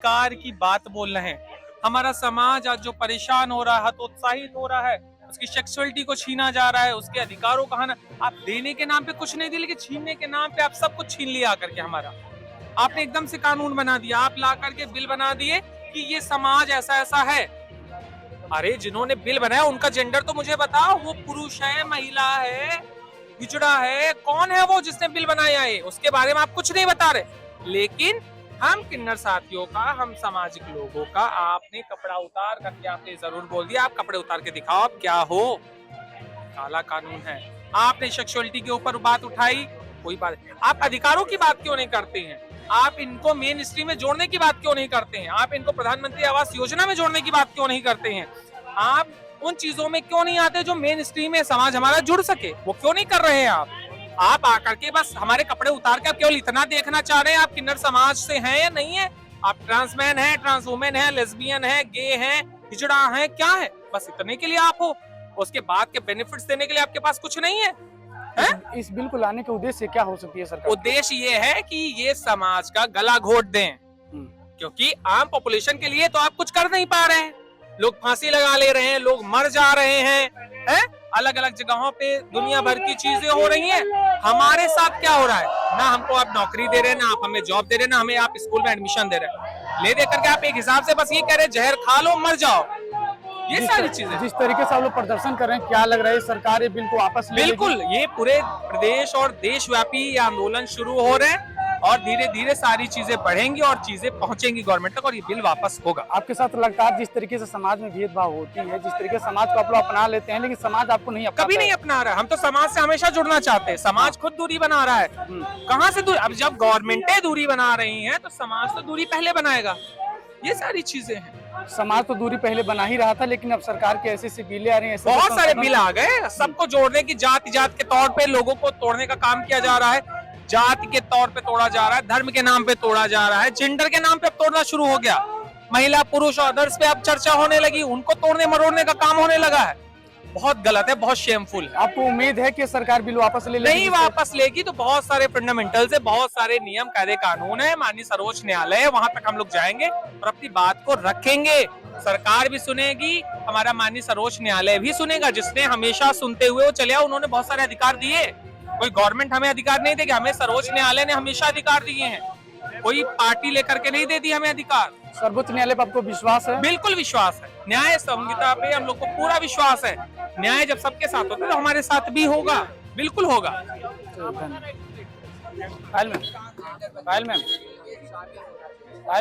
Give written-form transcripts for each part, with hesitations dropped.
Car की बात बोल रहे हैं। हमारा समाज आज जो परेशान हो रहा है, हतोत्साहित हो रहा है, उसकी सेक्सुअलिटी को छीना जा रहा है, उसके अधिकारों का हनन। आप देने के नाम पे कुछ नहीं दिए, लेकिन छीनने के नाम पे आप सब कुछ छीन लिया आकर के हमारा। आपने एकदम से कानून बना दिया, आप ला करके बिल बना दिए कि ये समाज ऐसा ऐसा है। अरे जिन्होंने बिल बनाया उनका जेंडर तो मुझे बताओ, वो पुरुष है, महिला है, हिजड़ा है, कौन है वो जिसने बिल बनाया है? उसके बारे में आप कुछ नहीं बता रहे। लेकिन हम किन्नर साथियों का, हम सामाजिक लोगों का, आपने कपड़ा उतार करके आपने जरूर बोल दिया, आप कपड़े उतार के दिखाओ आप क्या हो। काला कानून है। आपने सेक्सुअलिटी के ऊपर बात उठाई, कोई बात नहीं। आप अधिकारों की बात क्यों नहीं करते हैं? आप इनको मेन स्ट्रीम में जोड़ने की बात क्यों नहीं करते हैं? आप इनको प्रधानमंत्री आवास योजना में जोड़ने की बात क्यों नहीं करते हैं? आप उन चीजों में क्यों नहीं आते जो मेन स्ट्रीम में समाज हमारा जुड़ सके? वो क्यों नहीं कर रहे हैं आप आकर के बस हमारे कपड़े उतार के केवल इतना देखना चाह रहे हैं आप किन्नर समाज से हैं या नहीं है? आप ट्रांसमैन है, ट्रांस वुमेन है, लेस्बियन है, गे है, हिजड़ा है, क्या है? बस इतने के लिए आप हो। उसके बाद के बेनिफिट्स देने के लिए आपके पास कुछ नहीं है? इस बिल को लाने के उद्देश्य क्या हो सकती है सरकार? उद्देश्य ये है कि ये समाज का गला घोट दें, क्योंकि आम पॉपुलेशन के लिए तो आप कुछ कर नहीं पा रहे हैं। लोग फांसी लगा ले रहे हैं, लोग मर जा रहे हैं, अलग अलग जगहों पे दुनिया भर की चीजें हो रही हैं। हमारे साथ क्या हो रहा है? ना हमको आप नौकरी दे रहे हैं, ना आप हमें जॉब दे रहे हैं, ना हमें आप स्कूल में एडमिशन दे रहे हैं। ले दे करके आप एक हिसाब से बस ये कह रहे हैं जहर खा लो मर जाओ। ये सारी चीजें जिस तरीके से आप लोग प्रदर्शन कर रहे हैं, क्या लग रहा है सरकार ये बिल को वापस ले बिल्कुल, ये पूरे प्रदेश और देशव्यापी ये आंदोलन शुरू हो रहे हैं और धीरे धीरे सारी चीजें बढ़ेंगी और चीजें पहुंचेंगी गवर्नमेंट तक और ये बिल वापस होगा। आपके साथ लगातार जिस तरीके से समाज में भेदभाव होती है, जिस तरीके से समाज को आप लोग अपना लेते हैं, लेकिन समाज आपको नहीं अपनाता, कभी नहीं अपना रहा है। हम तो समाज से हमेशा जुड़ना चाहते हैं, समाज खुद दूरी बना रहा है। कहाँ से दूरी? अब जब गवर्नमेंटें दूरी बना रही हैं तो समाज तो दूरी पहले बनाएगा। ये सारी चीजें हैं। समाज तो दूरी पहले बना ही रहा था, लेकिन अब सरकार के ऐसे बिलें आ रही हैं, बहुत सारे बिल आ गए, सबको जोड़ने की, जाति के तौर पे लोगों को तोड़ने का काम किया जा रहा है। जाति के तौर पे तोड़ा जा रहा है, धर्म के नाम पे तोड़ा जा रहा है, जेंडर के नाम पे अब तोड़ना शुरू हो गया। महिला पुरुष और अदर्स पे अब चर्चा होने लगी, उनको तोड़ने मरोड़ने का काम होने लगा है। बहुत गलत है, बहुत शेमफुल है। आपको उम्मीद है कि सरकार बिल वापस ले लेगी? नहीं वापस लेगी तो बहुत सारे फंडामेंटल्स है, बहुत सारे नियम कायदे कानून है, माननीय सर्वोच्च न्यायालय है, वहां तक हम लोग जाएंगे और अपनी बात को रखेंगे। सरकार भी सुनेगी, हमारा माननीय सर्वोच्च न्यायालय भी सुनेगा, जिसने हमेशा सुनते हुए वो चले। उन्होंने बहुत सारे अधिकार दिए, कोई गवर्नमेंट हमें अधिकार नहीं देगी, हमें सर्वोच्च न्यायालय ने हमेशा अधिकार दिए हैं। कोई पार्टी लेकर के नहीं दे दी हमें अधिकार। सर्वोच्च न्यायालय पर आपको विश्वास है? बिल्कुल विश्वास है। न्याय संहिता पे हम लोग को पूरा विश्वास है। न्याय जब सबके साथ होता है तो हमारे साथ भी होगा, बिल्कुल होगा। पायल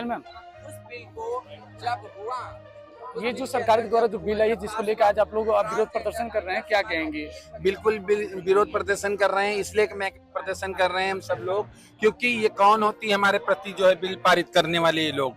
मैम, ये जो सरकार के द्वारा जो बिल आई है, जिसको लेकर आज आप लोग विरोध प्रदर्शन कर रहे हैं, क्या कहेंगे? बिल्कुल विरोध प्रदर्शन कर रहे हैं, इसलिए मैं प्रदर्शन कर रहे हैं हम सब लोग, क्योंकि ये कौन होती है हमारे प्रति जो है बिल पारित करने वाले ये लोग।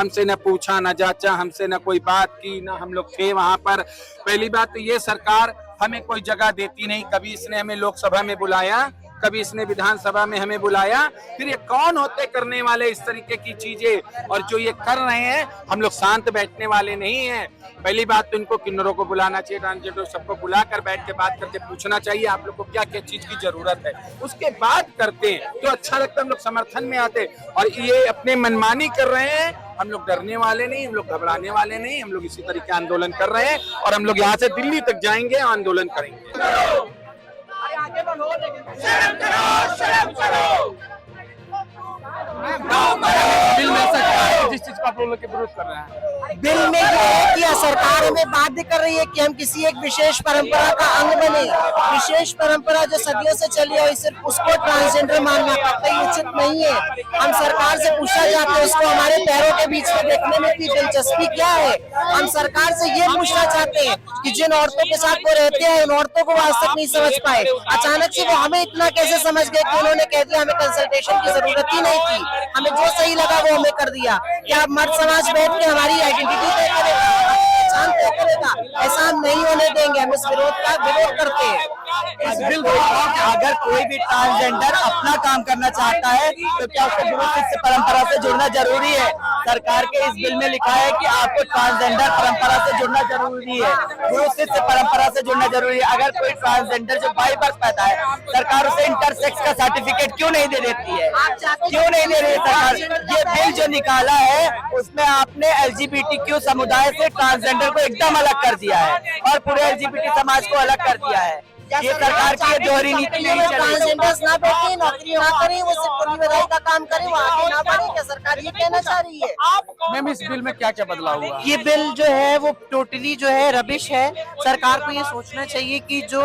हमसे न पूछा न जांचा, हमसे न कोई बात की, न हम लोग थे वहां पर। पहली बात तो ये सरकार हमें कोई जगह देती नहीं। कभी इसने हमें लोकसभा में बुलाया, कभी इसने विधानसभा में हमें बुलाया। फिर ये कौन होते करने वाले इस तरीके की चीजें? और जो ये कर रहे हैं, हम लोग शांत बैठने वाले नहीं हैं। पहली बात तो इनको किन्नरों को बुलाना चाहिए, ट्रांसजेंडर सबको बुलाकर बैठ के बात करके पूछना चाहिए आप लोग को क्या क्या चीज की जरूरत है, उसके बाद करते हैं तो अच्छा लगता है, हम लोग समर्थन में आते। और ये अपने मनमानी कर रहे हैं, हम लोग डरने वाले नहीं, हम लोग घबराने वाले नहीं, हम लोग इसी तरीके आंदोलन कर रहे हैं और हम लोग यहाँ से दिल्ली तक जाएंगे, आंदोलन करेंगे। बिल में सरकार जिस चीज का आप लोग के विरोध कर रहे हैं, बिल में ये है कि सरकार हमें बाध्य कर रही है कि हम किसी एक विशेष परंपरा का अंग बने। विशेष परंपरा जो सदियों से चली है सिर्फ उसको ट्रांसजेंडर मानना कतई उचित नहीं है। हम सरकार से पूछना चाहते हैं उसको हमारे पैरों के बीच में देखने में इतनी दिलचस्पी क्या है। हम सरकार से ये पूछना चाहते हैं कि जिन औरतों के साथ वो रहते हैं उन औरतों को आज तक नहीं समझ पाए, अचानक से वो हमें इतना कैसे समझ गए कि उन्होंने कह दिया हमें कंसल्टेशन की जरूरत ही नहीं थी, हमें जो सही लगा वो हमें कर दिया। क्या मर्द समाज बैठ के हमारी आइडेंटिटी तय करेगा, पहचान तय करेगा? ऐसा हम नहीं होने देंगे। हम इस विरोध का विरोध करते हैं। इस बिल को अगर कोई भी ट्रांसजेंडर अपना काम करना चाहता है तो क्या उसको गुरु शिष्य परंपरा से जुड़ना जरूरी है? सरकार के इस बिल में लिखा है कि आपको ट्रांसजेंडर परंपरा से जुड़ना जरूरी है, गुरु शिष्य परंपरा से जुड़ना जरूरी है। अगर कोई ट्रांसजेंडर जो 22 वर्ष पैदा है, सरकार उसे इंटरसेक्स का सर्टिफिकेट क्यों नहीं दे देती है? क्यों नहीं दे रही है सरकार? ये बिल जो निकाला है उसमें आपने LGBTQ समुदाय से ट्रांसजेंडर को एकदम अलग कर दिया है और पूरे LGBT समाज को अलग कर दिया है। ये सरकार की दोहरी नीति नहीं चल रही। ट्रांसजेंडर्स ना बैठे, नौकरी ना करें, वो सिर्फ कुली बधाई का काम करें, वो आगे ना बढ़े, क्या सरकार ये कहना चाह रही है? मैम इस बिल में क्या क्या बदलाव हुआ? ये बिल जो है वो टोटली जो है रबिश है। सरकार को ये सोचना चाहिए कि जो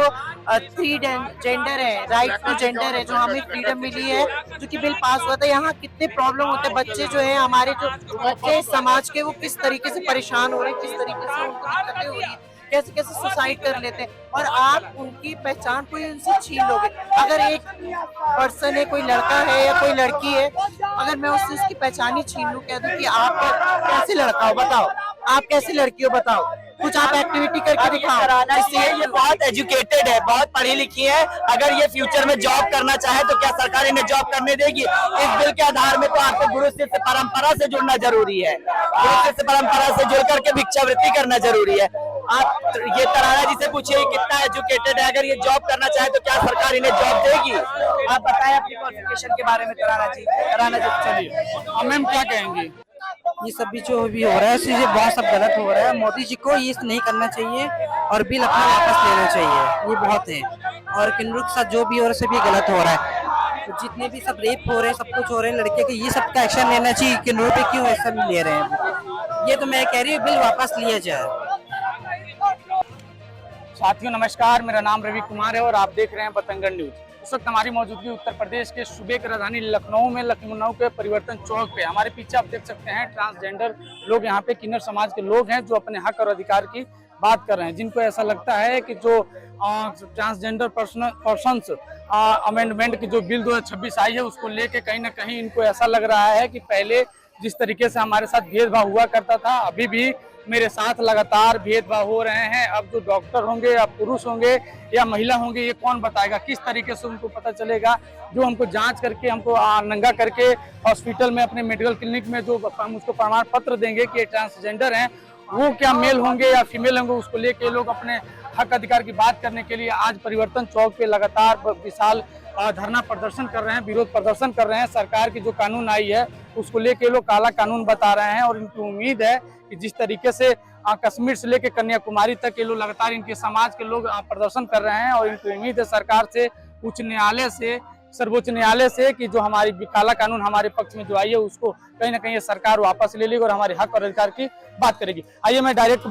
3 जेंडर है, राइट टू जेंडर है, जो हमें फ्रीडम मिली है, जो कि बिल पास हुआ था, यहाँ कितने प्रॉब्लम होते हैं। बच्चे जो है हमारे, जो बच्चे समाज के, वो किस तरीके से परेशान हो रहे हैं, किस तरीके से उनको दिक्कतें हो रही है, कैसे कैसे सुसाइड कर लेते हैं, और आप उनकी पहचान कोई उनसे छीन लोगे। अगर एक पर्सन है, कोई लड़का है या कोई लड़की है, अगर मैं उससे उसकी पहचान ही छीन लूं, कह दूं कि आप कैसे लड़का हो बताओ, आप कैसे लड़की हो बताओ, कुछ आप एक्टिविटी करके दिखाओ। इसलिए ये बहुत एजुकेटेड है, बहुत पढ़ी लिखी है। अगर ये फ्यूचर में जॉब करना चाहे तो क्या सरकार इन्हें जॉब करने देगी? इस बिल के आधार में तो आपको गुरु शिष्य परंपरा से जुड़ना जरूरी है, गुरु शिष्य परंपरा से जुड़ करके भिक्षावृत्ति करना जरूरी है। आप ये तराना जी से पूछिए कितना एजुकेटेड है, अगर ये जॉब करना चाहे तो क्या सरकार इन्हें जॉब देगी? आप बताएं अपनी क्वालिफिकेशन के बारे में तराना जी। चलिए मैम क्या कहेंगी? ये सब भी जो भी हो रहा है इससे बहुत सब गलत हो रहा है। मोदी जी को ये नहीं करना चाहिए और बिल अपना वापस लेना चाहिए, ये बहुत है। और किन्नरों के साथ जो भी हो रहा है सब ये गलत हो रहा है। तो जितने भी सब रेप हो रहे हैं, सब कुछ हो रहे हैं लड़के के, ये सब का एक्शन लेना चाहिए। किन्नरों पे क्यों ऐसा भी ले रहे हैं? ये तो मैं कह रही हूँ बिल वापस लिया जाए। साथियों नमस्कार, मेरा नाम रवि कुमार है और आप देख रहे हैं बतंगड़ न्यूज। इस वक्त हमारी मौजूदगी उत्तर प्रदेश के सूबे की राजधानी लखनऊ में, लखनऊ के परिवर्तन चौक पे। हमारे पीछे आप देख सकते हैं ट्रांसजेंडर लोग, यहाँ पे किन्नर समाज के लोग हैं जो अपने हक और अधिकार की बात कर रहे हैं, जिनको ऐसा लगता है कि जो ट्रांसजेंडर पर्सन्स अमेंडमेंट की जो बिल 2026 आई है उसको लेके कहीं ना कहीं इनको ऐसा लग रहा है कि पहले जिस तरीके से हमारे साथ भेदभाव हुआ करता था, अभी भी मेरे साथ लगातार भेदभाव हो रहे हैं। अब जो डॉक्टर होंगे या पुरुष होंगे या महिला होंगे, ये कौन बताएगा? किस तरीके से उनको पता चलेगा? जो हमको जांच करके, हमको नंगा करके हॉस्पिटल में, अपने मेडिकल क्लिनिक में जो हम उसको प्रमाण पत्र देंगे कि ट्रांसजेंडर हैं, वो क्या मेल होंगे या फीमेल होंगे, उसको लेके लोग अपने हक अधिकार की बात करने के लिए आज परिवर्तन चौक पे लगातार विशाल धरना प्रदर्शन कर रहे हैं, विरोध प्रदर्शन कर रहे हैं। सरकार की जो कानून आई है उसको लेके लोग काला कानून बता रहे हैं और इनकी उम्मीद है कि जिस तरीके से कश्मीर से लेकर कन्याकुमारी तक के लोग लगातार इनके समाज के लोग प्रदर्शन कर रहे हैं और इनकी उम्मीद है सरकार से, उच्च न्यायालय से, सर्वोच्च न्यायालय से कि जो हमारी काला कानून हमारे पक्ष में जो आई है उसको कहीं ना कहीं सरकार वापस ले लेगी और हमारे हक और अधिकार की बात करेगी। आइए मैं डायरेक्ट